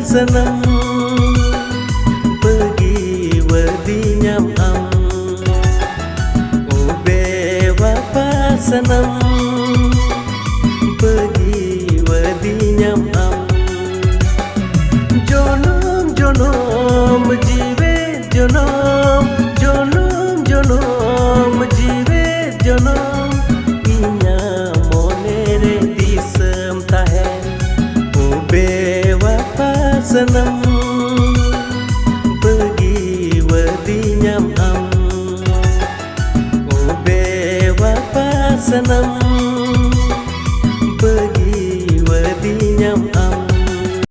senang pergi wedi nyam am ube wapa senang pergi wedi nyam am jonom jonom jiwe jonom jonom jonom jiwe jonom inya monere disem tahen ube wapa senang pergi wedi nyam am ube wapa senang